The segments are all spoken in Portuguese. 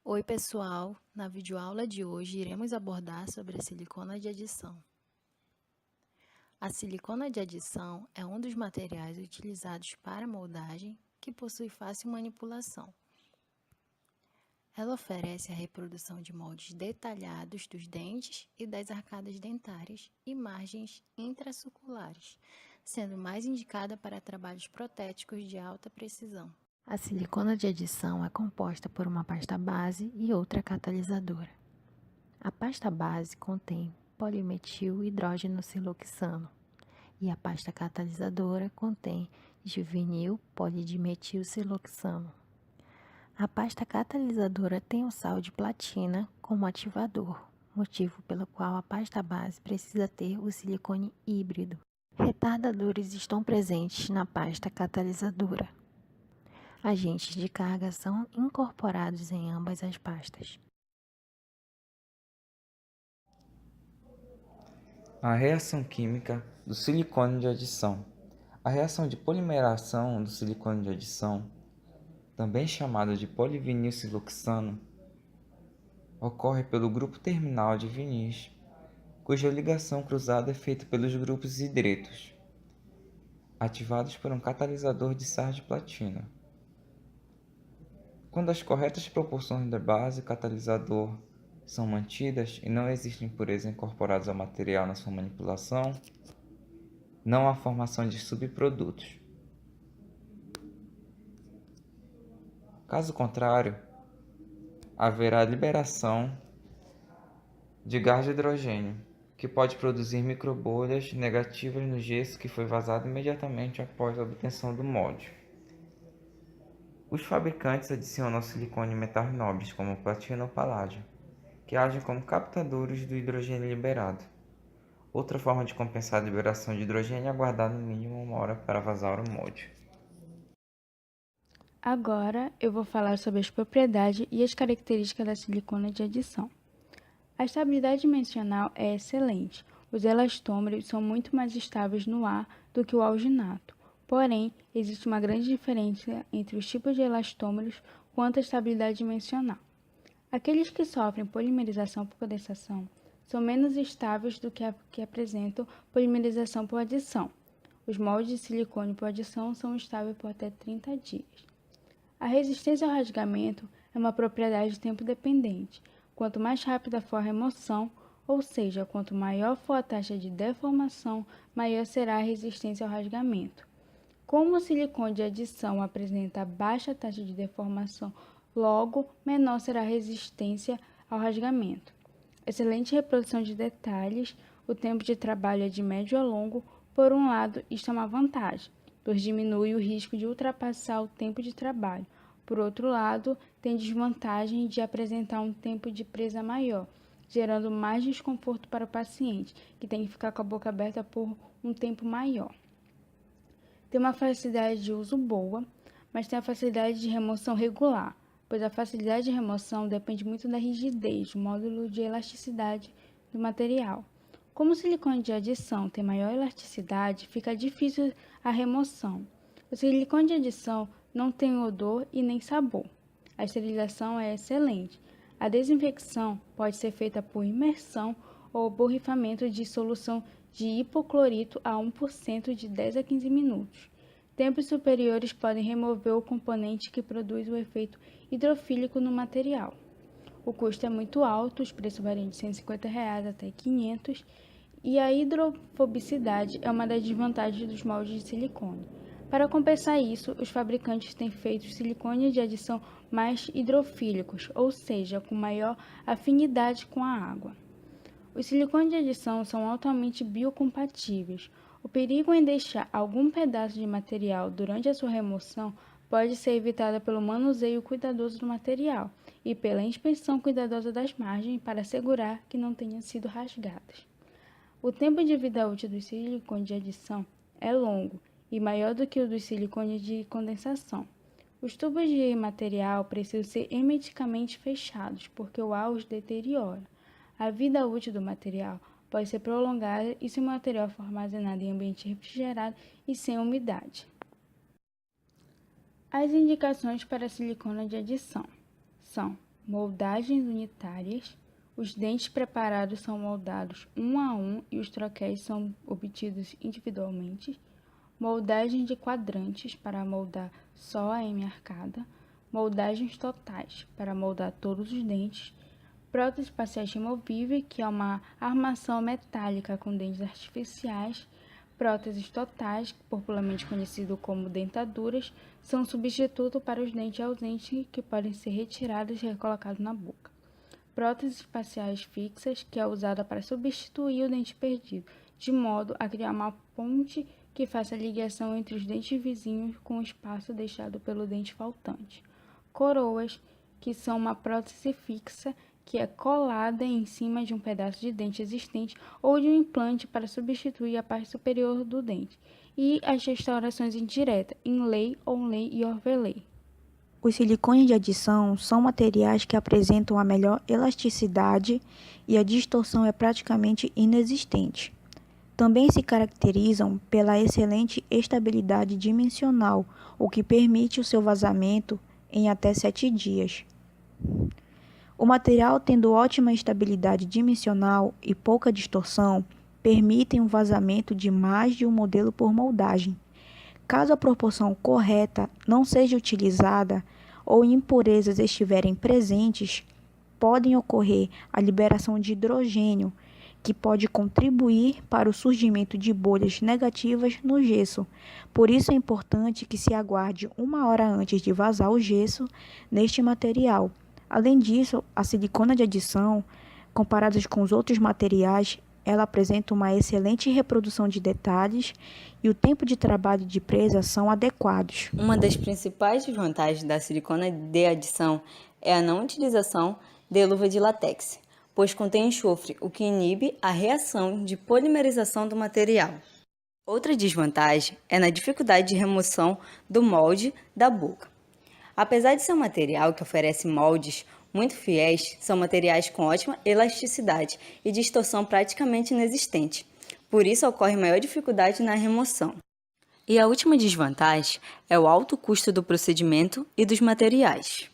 Oi pessoal, na videoaula de hoje iremos abordar sobre a silicona de adição. A silicona de adição é um dos materiais utilizados para moldagem que possui fácil manipulação. Ela oferece a reprodução de moldes detalhados dos dentes e das arcadas dentárias e margens intracirculares, sendo mais indicada para trabalhos protéticos de alta precisão. A silicona de adição é composta por uma pasta base e outra catalisadora. A pasta base contém polimetil hidrogeno siloxano e a pasta catalisadora contém divinil polidimetil siloxano. A pasta catalisadora tem o sal de platina como ativador, motivo pelo qual a pasta base precisa ter o silicone híbrido. Retardadores estão presentes na pasta catalisadora. Agentes de carga são incorporados em ambas as pastas. A reação química do silicone de adição. A reação de polimeração do silicone de adição, também chamada de polivinilsiloxano, ocorre pelo grupo terminal de vinis, cuja ligação cruzada é feita pelos grupos hidretos, ativados por um catalisador de sal de platina. Quando as corretas proporções da base e catalisador são mantidas e não existem impurezas incorporadas ao material na sua manipulação, não há formação de subprodutos. Caso contrário, haverá liberação de gás de hidrogênio, que pode produzir microbolhas negativas no gesso que foi vazado imediatamente após a obtenção do molde. Os fabricantes adicionam ao silicone metais nobres, como platina ou paládio, que agem como captadores do hidrogênio liberado. Outra forma de compensar a liberação de hidrogênio é aguardar no mínimo 1 hora para vazar o molde. Agora eu vou falar sobre as propriedades e as características da silicona de adição. A estabilidade dimensional é excelente. Os elastômeros são muito mais estáveis no ar do que o alginato. Porém, existe uma grande diferença entre os tipos de elastômeros quanto à estabilidade dimensional. Aqueles que sofrem polimerização por condensação são menos estáveis do que a que apresentam polimerização por adição. Os moldes de silicone por adição são estáveis por até 30 dias. A resistência ao rasgamento é uma propriedade tempo-dependente. Quanto mais rápida for a remoção, ou seja, quanto maior for a taxa de deformação, maior será a resistência ao rasgamento. Como o silicone de adição apresenta baixa taxa de deformação, logo menor será a resistência ao rasgamento. Excelente reprodução de detalhes, o tempo de trabalho é de médio a longo. Por um lado, isto é uma vantagem, pois diminui o risco de ultrapassar o tempo de trabalho. Por outro lado, tem desvantagem de apresentar um tempo de presa maior, gerando mais desconforto para o paciente, que tem que ficar com a boca aberta por um tempo maior. Tem uma facilidade de uso boa, mas tem a facilidade de remoção regular, pois a facilidade de remoção depende muito da rigidez, do módulo de elasticidade do material. Como o silicone de adição tem maior elasticidade, fica difícil a remoção. O silicone de adição não tem odor e nem sabor. A esterilização é excelente. A desinfecção pode ser feita por imersão ou borrifamento de solução de hipoclorito a 1% de 10 a 15 minutos. Tempos superiores podem remover o componente que produz o efeito hidrofílico no material. O custo é muito alto, os preços variam de R$ 150 até R$ 500, e a hidrofobicidade é uma das desvantagens dos moldes de silicone. Para compensar isso, os fabricantes têm feito silicones de adição mais hidrofílicos, ou seja, com maior afinidade com a água. Os silicones de adição são altamente biocompatíveis. O perigo em deixar algum pedaço de material durante a sua remoção pode ser evitado pelo manuseio cuidadoso do material e pela inspeção cuidadosa das margens para assegurar que não tenham sido rasgadas. O tempo de vida útil dos silicones de adição é longo e maior do que o dos silicones de condensação. Os tubos de material precisam ser hermeticamente fechados, porque o ar os deteriora. A vida útil do material pode ser prolongada e se o material for armazenado em ambiente refrigerado e sem umidade. As indicações para a silicona de adição são moldagens unitárias. Os dentes preparados são moldados um a um e os troquéis são obtidos individualmente. Moldagem de quadrantes para moldar só a M arcada. Moldagens totais para moldar todos os dentes. Próteses faciais removíveis, que é uma armação metálica com dentes artificiais. Próteses totais, popularmente conhecido como dentaduras, são substituto para os dentes ausentes que podem ser retirados e recolocados na boca. Próteses faciais fixas, que é usada para substituir o dente perdido, de modo a criar uma ponte que faça a ligação entre os dentes vizinhos com o espaço deixado pelo dente faltante. Coroas, que são uma prótese fixa que é colada em cima de um pedaço de dente existente ou de um implante para substituir a parte superior do dente. E as restaurações indiretas, inlay, onlay e overlay. Os silicones de adição são materiais que apresentam a melhor elasticidade e a distorção é praticamente inexistente. Também se caracterizam pela excelente estabilidade dimensional, o que permite o seu vazamento em até 7 dias. O material, tendo ótima estabilidade dimensional e pouca distorção, permitem um vazamento de mais de um modelo por moldagem. Caso a proporção correta não seja utilizada ou impurezas estiverem presentes, podem ocorrer a liberação de hidrogênio, que pode contribuir para o surgimento de bolhas negativas no gesso. Por isso é importante que se aguarde 1 hora antes de vazar o gesso neste material. Além disso, a silicona de adição, comparada com os outros materiais, ela apresenta uma excelente reprodução de detalhes e o tempo de trabalho de presa são adequados. Uma das principais desvantagens da silicona de adição é a não utilização de luva de látex, pois contém enxofre, o que inibe a reação de polimerização do material. Outra desvantagem é na dificuldade de remoção do molde da boca. Apesar de ser um material que oferece moldes muito fiéis, são materiais com ótima elasticidade e distorção praticamente inexistente. Por isso ocorre maior dificuldade na remoção. E a última desvantagem é o alto custo do procedimento e dos materiais.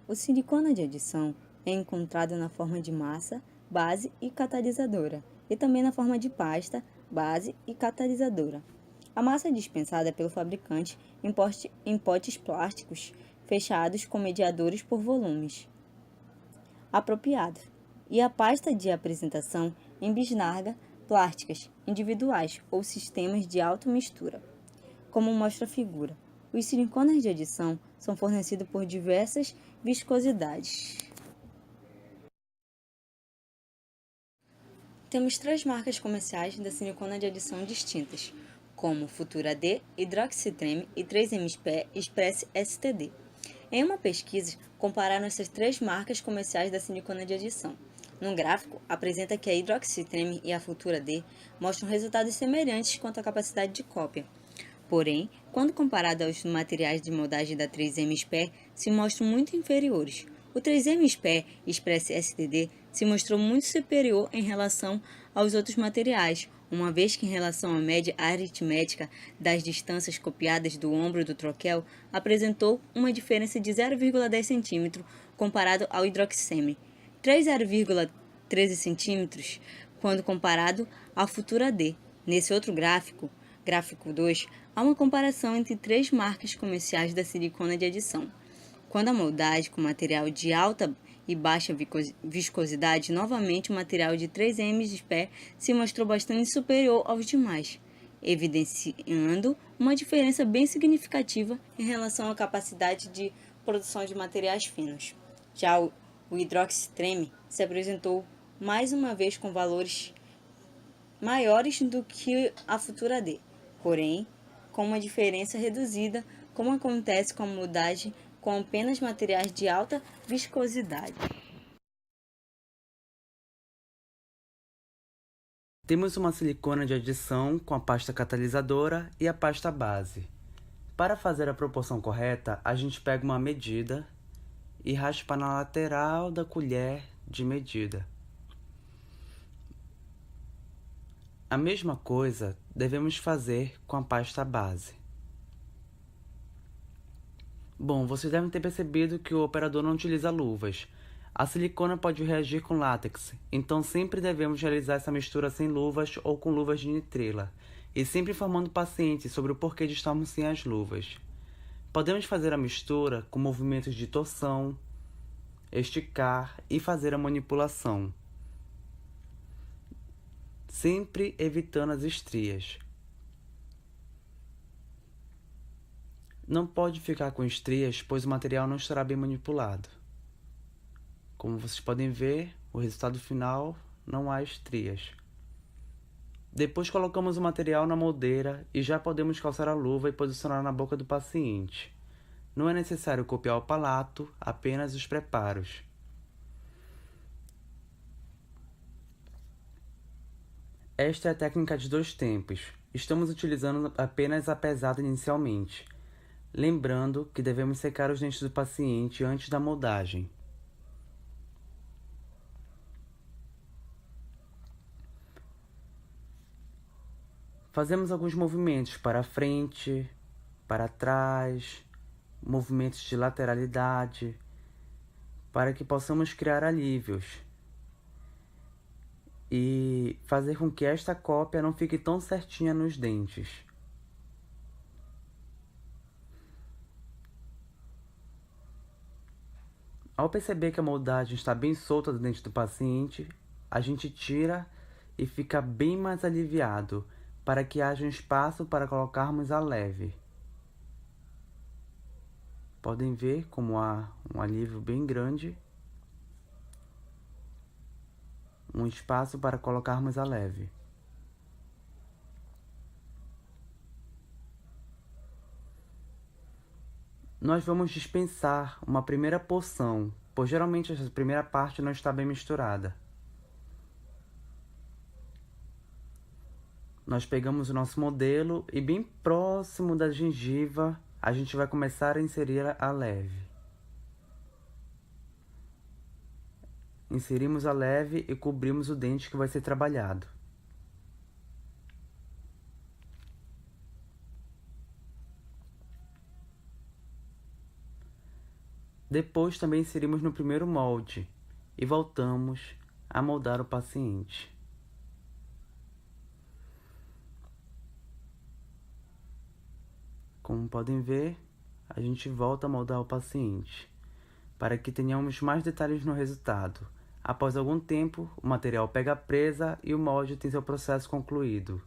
O silicona de adição é encontrado na forma de massa, base e catalisadora, e também na forma de pasta, base e catalisadora. A massa é dispensada pelo fabricante em potes plásticos fechados com mediadores por volumes apropriados, e a pasta de apresentação em bisnaga plásticas individuais ou sistemas de automistura, como mostra a figura. Os silicones de adição são fornecidos por diversas viscosidades. Temos 3 marcas comerciais da silicona de adição distintas, como Futura D, Hydroxytreme e 3MP Express STD. Em uma pesquisa, compararam essas 3 marcas comerciais da silicona de adição. No gráfico, apresenta que a Hydroxytreme e a Futura D mostram resultados semelhantes quanto à capacidade de cópia. Porém, quando comparado aos materiais de moldagem da 3M Sper, se mostram muito inferiores. O 3M Sper Express STD se mostrou muito superior em relação aos outros materiais, uma vez que em relação à média aritmética das distâncias copiadas do ombro do troquel, apresentou uma diferença de 0,10 cm comparado ao hidroxame, 3,13 cm quando comparado à Futura D. Nesse outro gráfico, gráfico 2, há uma comparação entre 3 marcas comerciais da silicona de adição. Quando a moldagem com material de alta e baixa viscosidade, novamente o material de 3M de pé se mostrou bastante superior aos demais, evidenciando uma diferença bem significativa em relação à capacidade de produção de materiais finos. Já o hidroxytreme se apresentou mais uma vez com valores maiores do que a Futura D, porém com uma diferença reduzida, como acontece com a moldagem com apenas materiais de alta viscosidade. Temos uma silicona de adição com a pasta catalisadora e a pasta base. Para fazer a proporção correta, a gente pega uma medida e raspa na lateral da colher de medida. A mesma coisa devemos fazer com a pasta base. Bom, vocês devem ter percebido que o operador não utiliza luvas. A silicona pode reagir com látex, então sempre devemos realizar essa mistura sem luvas ou com luvas de nitrila, e sempre informando o paciente sobre o porquê de estarmos sem as luvas. Podemos fazer a mistura com movimentos de torção, esticar e fazer a manipulação, sempre evitando as estrias. Não pode ficar com estrias, pois o material não estará bem manipulado. Como vocês podem ver, o resultado final não há estrias. Depois colocamos o material na moldeira e já podemos calçar a luva e posicionar na boca do paciente. Não é necessário copiar o palato, apenas os preparos. Esta é a técnica de 2 tempos. Estamos utilizando apenas a pesada inicialmente. Lembrando que devemos secar os dentes do paciente antes da moldagem. Fazemos alguns movimentos para frente, para trás, movimentos de lateralidade, para que possamos criar alívios e fazer com que esta cópia não fique tão certinha nos dentes. Ao perceber que a moldagem está bem solta do dente do paciente, a gente tira e fica bem mais aliviado, para que haja um espaço para colocarmos a leve. Podem ver como há um alívio bem grande, um espaço para colocarmos a leve. Nós vamos dispensar uma primeira porção, pois geralmente essa primeira parte não está bem misturada. Nós pegamos o nosso modelo e bem próximo da gengiva, a gente vai começar a inserir a leve. Inserimos a leve e cobrimos o dente que vai ser trabalhado. Depois também inserimos no primeiro molde e voltamos a moldar o paciente. Como podem ver, a gente volta a moldar o paciente, para que tenhamos mais detalhes no resultado. Após algum tempo, o material pega presa e o molde tem seu processo concluído.